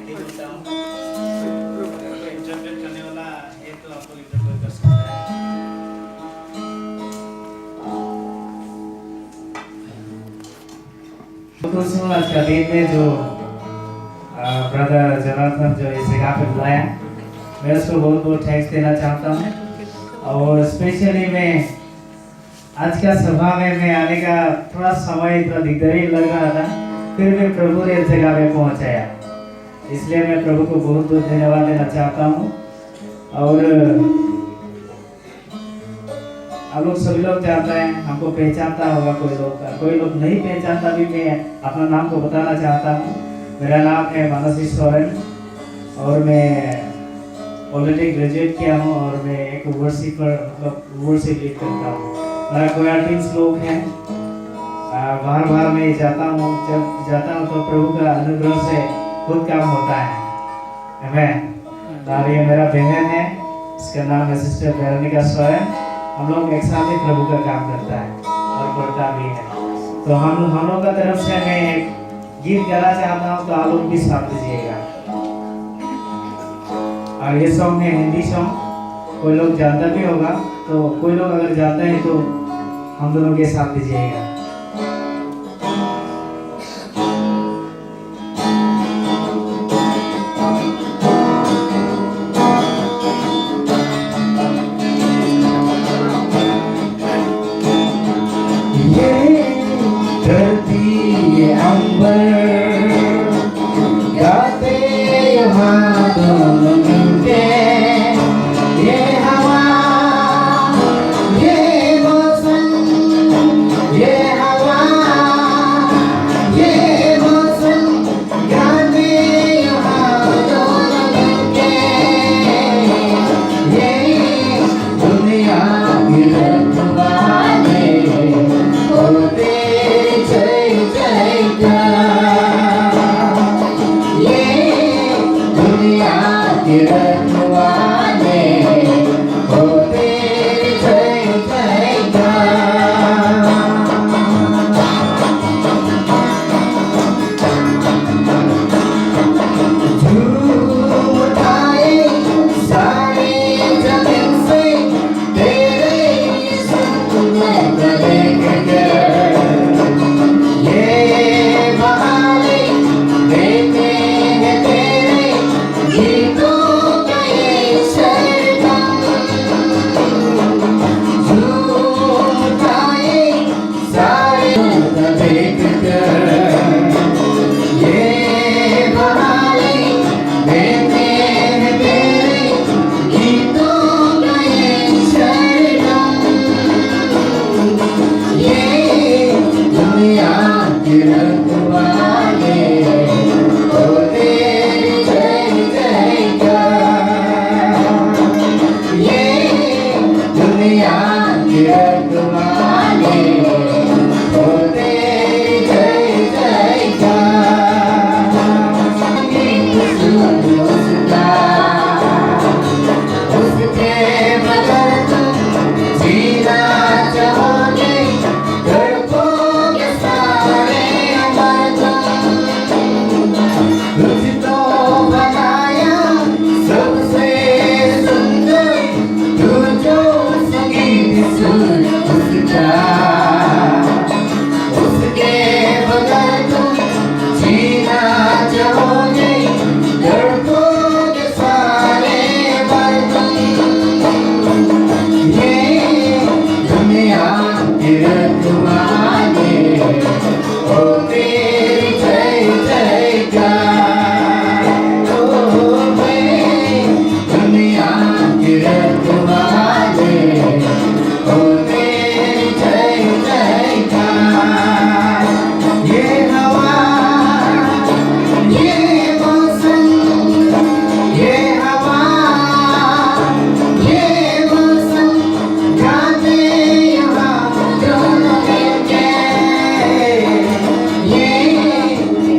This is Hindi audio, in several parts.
नहीं होता हूँ। कोई इंटरप्रेट करने वाला है तो आप लोग इंटरप्रेट कर सकते हैं। तो आज का दिन में जो ब्रदर जनार्दन जो इस जगह पे बुलाया, मैं उसको बहुत बहुत थैंक्स देना चाहता हूँ। और स्पेशली मैं आज का सभा में मैं आने का थोड़ा समय थोड़ा दिकदारी लग रहा था, फिर भी प्रभु ने इस जगह पे पहुँचाया, इसलिए मैं प्रभु को बहुत बहुत धन्यवाद देना चाहता हूँ। और आप लोग सभी लोग जानते हैं, हमको पहचानता होगा कोई लोग नहीं पहचानता भी, मैं अपना नाम को बताना चाहता हूँ। मेरा नाम है मानसी सोरेन और मैं ऑलरेडी ग्रेजुएट किया हूँ और मैं एक वर्शिपर मतलब वर्शिप लीड करता हूँ। मेरा कोई टीम्स लोग हैं, बाहर मैं जाता हूँ, जब जाता हूँ तो प्रभु का अनुग्रह से खुद काम होता है। आमीन। और ये मेरा बहन है, इसका नाम है सिस्टर वेरोनिका सोरेन। हम लोग एक साथ ही प्रभु का काम करता है और करता भी है। तो हम लोग का तरफ से मैं एक गीत गाना चाहता हूँ, तो आप लोग भी साथ दीजिएगा। और ये सॉन्ग है हिंदी सॉन्ग, कोई लोग जानता भी होगा, तो कोई लोग अगर जानते हैं तो हम दोनों के साथ दीजिएगा।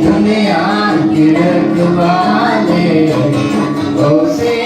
दुनिया की रखवाले ओ से